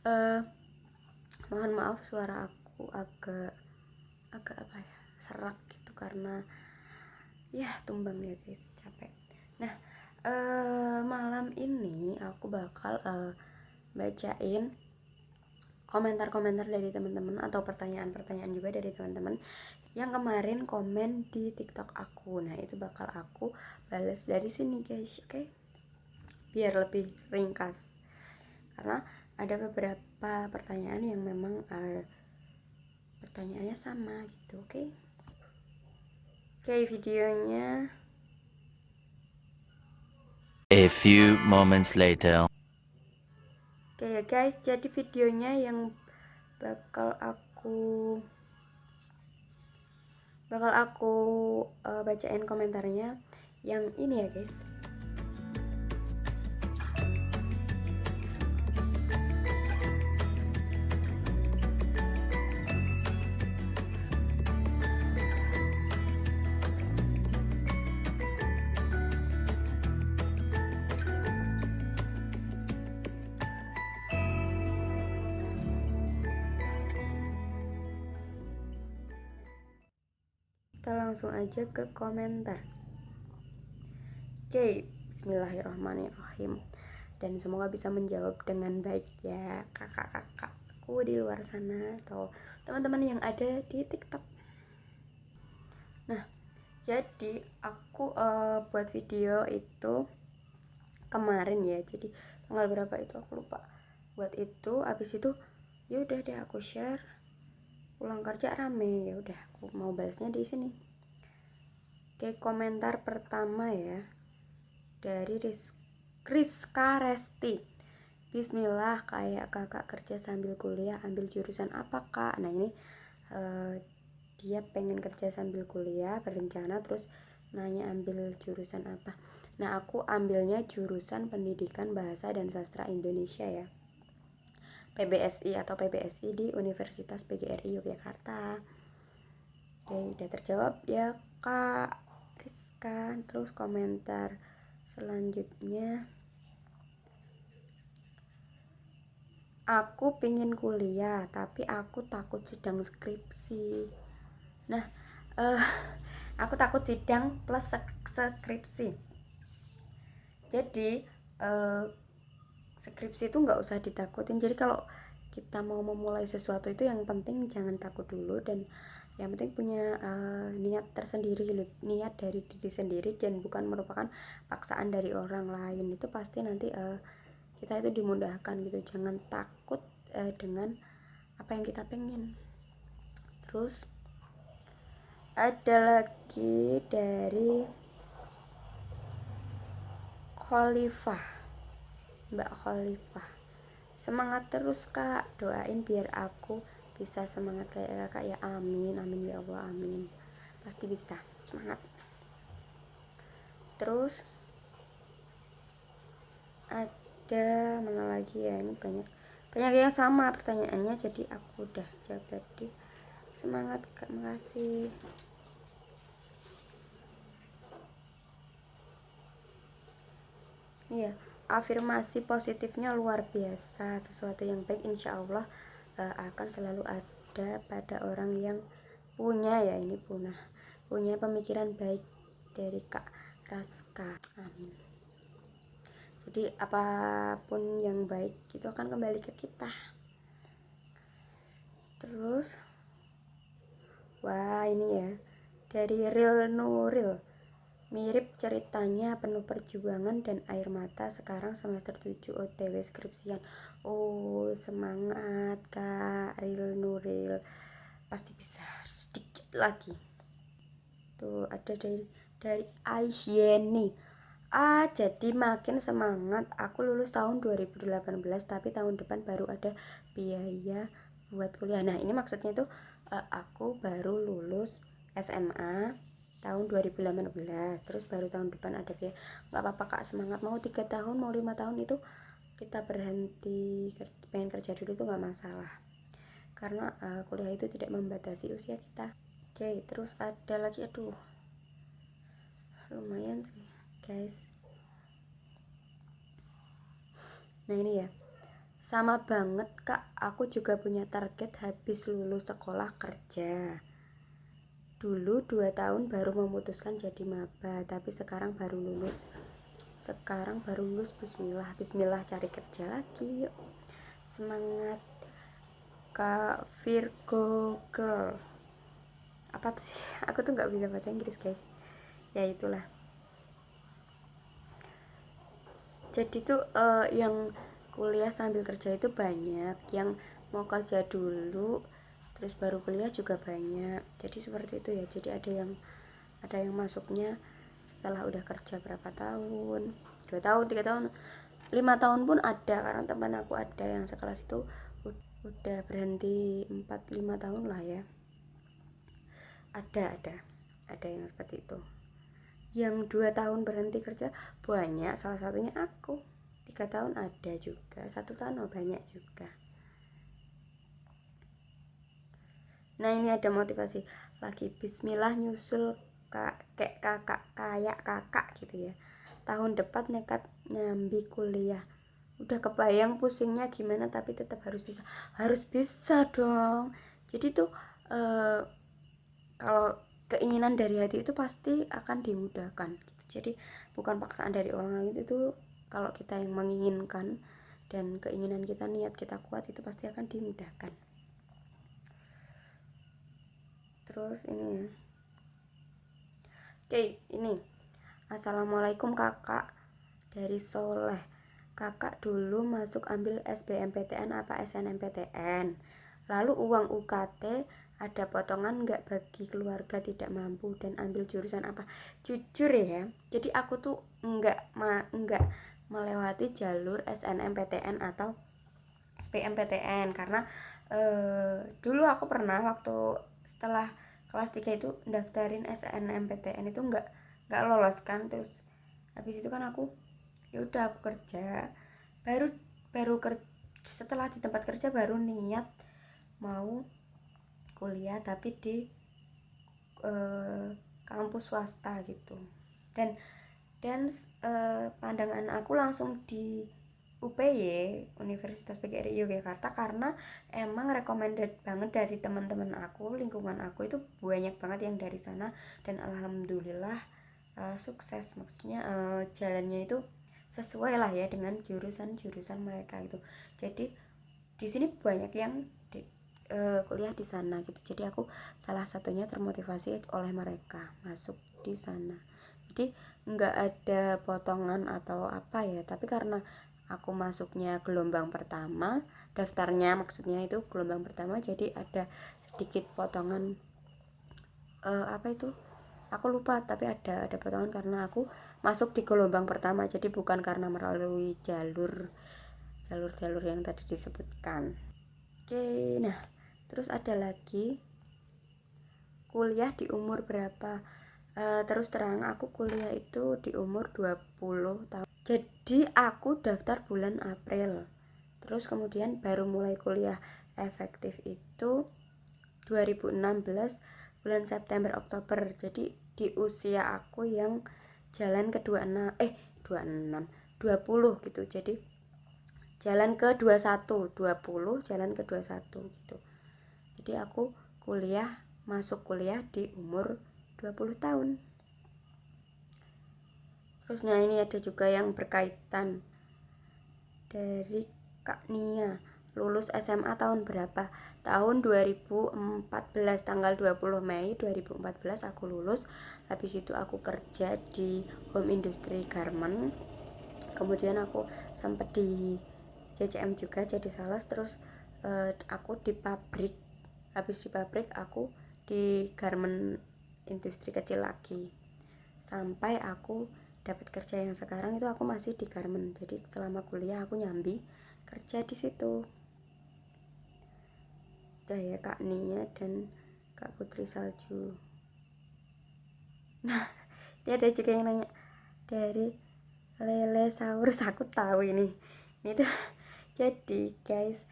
eh mohon maaf suara aku agak apa ya, serak gitu karena ya tumbang ya guys, capek. Nah, malam ini aku bakal bacain komentar-komentar dari teman-teman atau pertanyaan-pertanyaan juga dari teman-teman yang kemarin komen di TikTok aku. Nah, itu bakal aku balas dari sini guys, oke? Biar lebih ringkas. Karena ada beberapa pertanyaan yang memang pertanyaannya sama gitu, oke? Oke, videonya. A few moments later. Oke ya guys, jadi videonya yang bakal aku bacain komentarnya yang ini ya guys. Kita langsung aja ke komentar. Oke, bismillahirrahmanirrahim. Dan semoga bisa menjawab dengan baik ya kakak-kakakku di luar sana atau teman-teman yang ada di TikTok. Nah, jadi aku buat video itu kemarin ya. Jadi tanggal berapa itu aku lupa. Buat itu, abis itu ya udah deh aku share. Pulang kerja rame, ya udah aku mau balasnya di sini. Oke, komentar pertama ya dari Rizka Resti. Bismillah, kayak kakak kerja sambil kuliah, ambil jurusan apa kak? Nah ini dia pengen kerja sambil kuliah, berencana terus nanya ambil jurusan apa. Nah aku ambilnya jurusan Pendidikan Bahasa dan Sastra Indonesia ya, PBSI atau PBSI di Universitas PGRI Yogyakarta. Oke, udah terjawab ya kak Rizka. Terus komentar selanjutnya, aku pingin kuliah tapi aku takut sidang skripsi. Nah, aku takut sidang plus skripsi. Jadi skripsi itu nggak usah ditakutin. Jadi kalau kita mau memulai sesuatu itu yang penting jangan takut dulu, dan yang penting punya niat tersendiri, niat dari diri sendiri dan bukan merupakan paksaan dari orang lain. Itu pasti nanti kita itu dimudahkan gitu. Jangan takut dengan apa yang kita pengen. Terus ada lagi dari Khalifah, Mbak Khalifah. Semangat terus kak, doain biar aku bisa semangat kayak kakak ya, amin amin ya Allah, amin. Pasti bisa, semangat. Terus ada mana lagi ya, ini banyak yang sama pertanyaannya, jadi aku udah jawab tadi. Semangat kak, makasih. Iya, afirmasi positifnya luar biasa. Sesuatu yang baik insya Allah akan selalu ada pada orang yang punya ya, ini punya pemikiran baik dari Kak Raska. Amin. Jadi apapun yang baik itu akan kembali ke kita. Terus wah ini ya dari Real Nuril, mirip ceritanya, penuh perjuangan dan air mata, sekarang semester 7 OTW skripsian. Oh semangat Kak Real Nuril, pasti bisa, sedikit lagi. Tuh ada dari Aisyeni. Jadi makin semangat. Aku lulus tahun 2018 tapi tahun depan baru ada biaya buat kuliah. Nah ini maksudnya tuh aku baru lulus SMA tahun 2018, terus baru tahun depan ada biaya. Nggak apa-apa kak, semangat. Mau 3 tahun mau 5 tahun itu kita berhenti pengen kerja dulu tuh nggak masalah, karena kuliah itu tidak membatasi usia kita. Oke, terus ada lagi, aduh lumayan sih guys. Nah ini ya, Sama banget kak, aku juga punya target habis lulus sekolah kerja. Dulu 2 tahun baru memutuskan jadi maba, tapi sekarang baru lulus. Bismillah, bismillah cari kerja lagi. Yuk. Semangat Kak Virgo Girl. Apa tuh sih? Aku tuh nggak bisa bahasa Inggris guys. Ya itulah. Jadi tuh yang kuliah sambil kerja itu banyak, yang mau kerja dulu terus baru kuliah juga banyak. Jadi seperti itu ya. Jadi ada yang masuknya setelah udah kerja berapa tahun, 2 tahun, 3 tahun, 5 tahun pun ada. Karena teman aku ada yang sekelas itu udah berhenti 4-5 tahun lah ya. Ada yang seperti itu. Yang 2 tahun berhenti kerja banyak, salah satunya aku. 3 tahun ada juga, 1 tahun banyak juga. Nah ini ada motivasi lagi, bismillah nyusul kayak kakak gitu ya. Tahun depan nekat nyambi kuliah. Udah kebayang pusingnya gimana, tapi tetap harus bisa dong. Jadi tuh kalau keinginan dari hati itu pasti akan dimudahkan gitu. Jadi bukan paksaan dari orang lain, itu kalau kita yang menginginkan dan keinginan kita, niat kita kuat, itu pasti akan dimudahkan. Terus ini oke, ini assalamualaikum kakak dari Soleh. Kakak dulu masuk ambil SBMPTN apa SNMPTN, lalu uang UKT ada potongan nggak bagi keluarga tidak mampu, dan ambil jurusan apa? Jujur ya, jadi aku tuh nggak melewati jalur SNMPTN atau SBMPTN karena dulu aku pernah waktu setelah kelas 3 itu daftarin SNMPTN itu nggak lolos kan. Terus habis itu kan aku ya udah aku kerja, baru setelah di tempat kerja baru niat mau kuliah tapi di kampus swasta gitu. Dan pandangan aku langsung di UPY, Universitas PGRI Yogyakarta, karena emang recommended banget dari teman-teman aku, lingkungan aku itu banyak banget yang dari sana, dan alhamdulillah sukses. Maksudnya jalannya itu sesuai lah ya dengan jurusan mereka gitu. Jadi di sini banyak yang kuliah di sana gitu. Jadi aku salah satunya termotivasi oleh mereka masuk di sana. Jadi nggak ada potongan atau apa ya, tapi karena aku masuknya gelombang pertama, daftarnya maksudnya itu gelombang pertama, jadi ada sedikit potongan apa itu aku lupa, tapi ada potongan karena aku masuk di gelombang pertama, jadi bukan karena melalui jalur yang tadi disebutkan. Oke, nah terus ada lagi, kuliah di umur berapa? Terus terang aku kuliah itu di umur 20 tahun. Jadi aku daftar bulan April. Terus kemudian baru mulai kuliah efektif itu 2016 bulan September Oktober. Jadi di usia aku yang jalan ke 20 gitu. Jadi jalan ke 21, 20 jalan ke 21 gitu. Jadi aku masuk kuliah di umur 20 tahun. Terus nah ini ada juga yang berkaitan dari Kak Nia, lulus SMA tahun berapa? Tahun 2014, tanggal 20 Mei 2014 aku lulus. Habis itu aku kerja di home industry garment. Kemudian aku sempat di CCM juga jadi sales. Terus aku di pabrik. Habis di pabrik aku di garment industri kecil lagi. Sampai aku dapat kerja yang sekarang itu aku masih di garment. Jadi selama kuliah aku nyambi kerja di situ. Udah ya Kak Nia dan Kak Putri Salju. Nah, dia ada juga yang nanya dari Lele Saurus, aku tahu ini tuh. Jadi guys,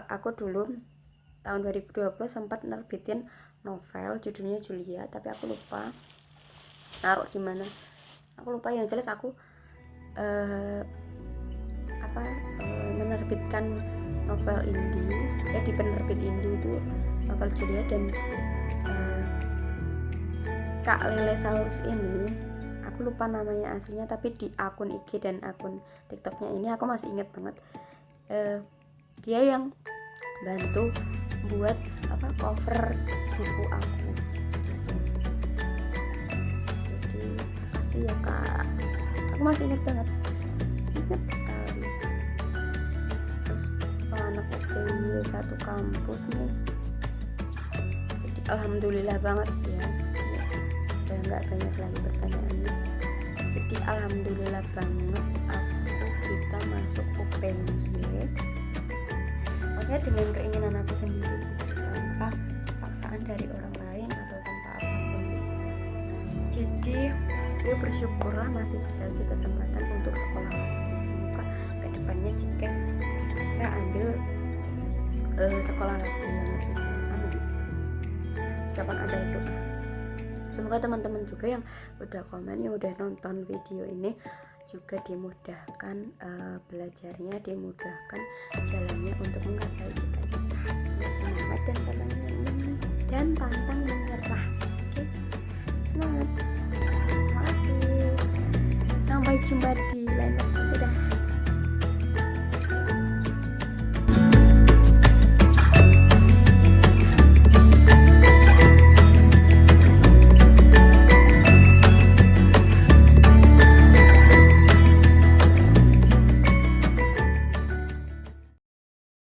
aku dulu tahun 2020 sempat nerbitin novel judulnya Julia, tapi aku lupa naruh di mana. Aku lupa, yang jelas aku menerbitkan novel indie, di penerbit indie itu novel Julia, dan Kak Lele Saurus ini aku lupa namanya aslinya, tapi di akun IG dan akun TikToknya ini aku masih ingat banget, dia yang bantu buat cover buku aku. Jadi makasih ya Kak, aku masih ingat banget, ingat sekali. Terus anak UPY satu kampus nih, jadi alhamdulillah banget ya, udah nggak banyak lagi pertanyaannya. Jadi alhamdulillah banget aku bisa masuk UPY, maksudnya dengan keinginan aku sendiri, tanpa paksaan dari orang lain atau tanpa apapun. Jadi gue bersyukurlah masih dikasih kesempatan untuk sekolah lagi. Semoga kedepannya jika bisa ambil sekolah lagi yang lebih ucapan ada doa. Semoga teman-teman juga yang udah komen, yang udah nonton video ini juga dimudahkan belajarnya, dimudahkan jalannya untuk menggapai cita-cita. Semangat dan pantang menyerah. Oke, semangat. Terima kasih. Sampai jumpa di lain